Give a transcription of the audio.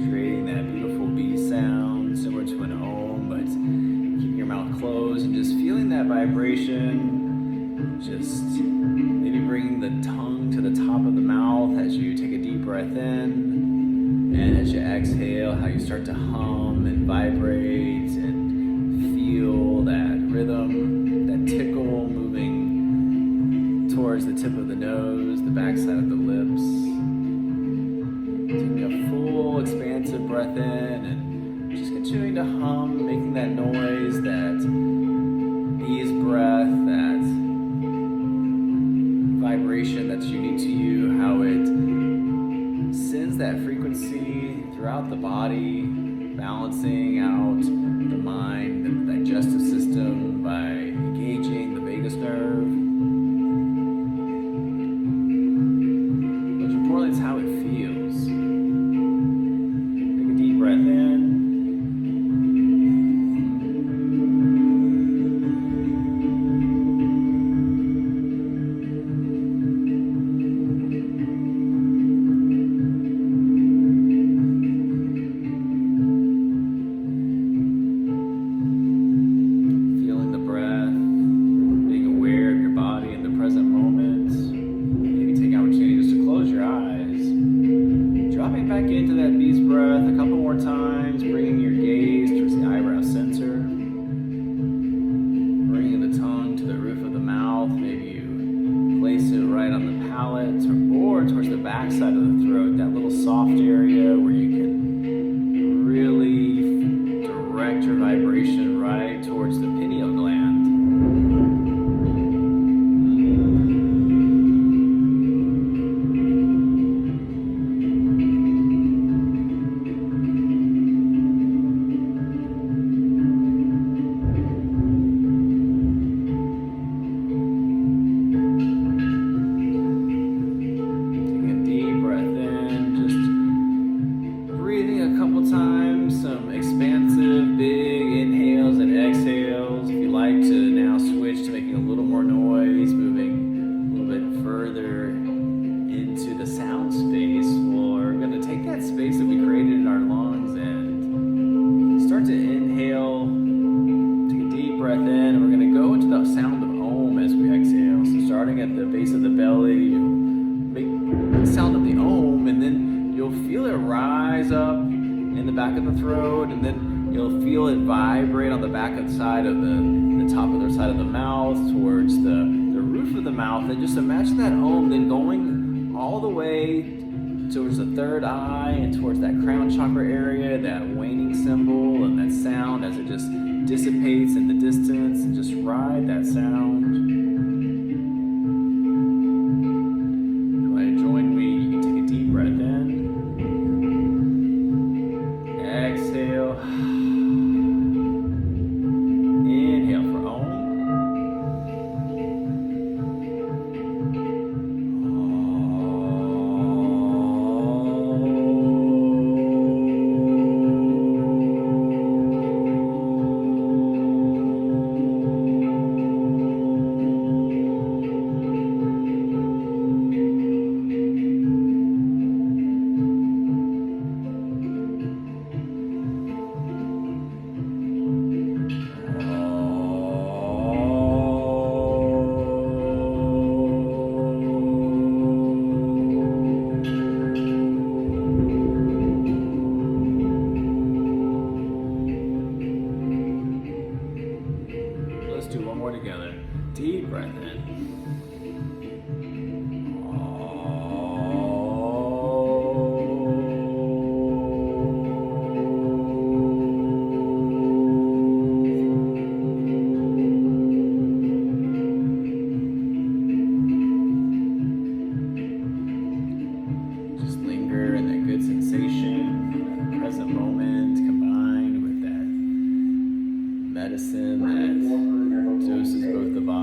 creating that beautiful bee sound similar to an ohm, but keeping your mouth closed and just feeling that vibration. Just maybe bringing the tongue to the top of the mouth as you take a deep breath in, and as you exhale, how you start to hum and vibrate and feel that rhythm, that tickle moving towards the tip of the nose, the backside of the lips. Taking a full expansive breath in and just continuing to hum, making that noise, that ease breath, that vibration that's unique to you, how it sends that frequency throughout the body, balancing out the mind and the digestive system by engaging the vagus nerve. Most importantly, it's how it feels. Take a deep breath in. Back into that bee's breath a couple more times, bringing your gaze towards the eyebrow center, bringing the tongue to the roof of the mouth. Maybe you place it right on the palate or towards the back side of the throat, that little soft area where you can really direct your vibration right towards the pineal gland. Times, some expansive, big inhales and exhales. If you like to now switch to making a little more noise, moving a little bit further into the sound space, we're going to take that space that we created in our lungs and start to inhale, take a deep breath in, and we're going to go into the sound of Om as we exhale. So starting at the base of the belly, you make the sound of the Om, and then you'll feel it rise up in the back of the throat, and then you'll feel it vibrate on the back of the side of the top of the side of the mouth towards the roof of the mouth. And just imagine that Om then going all the way towards the third eye and towards that crown chakra area, that waning symbol and that sound as it just dissipates in the distance, and just ride that sound. If you want to join me, you can take a deep breath in. Exhale. Inhale for Om. Let's do one more together. Deep breath in. Just linger in that good sensation, that present moment, combined with that medicine that doses both the body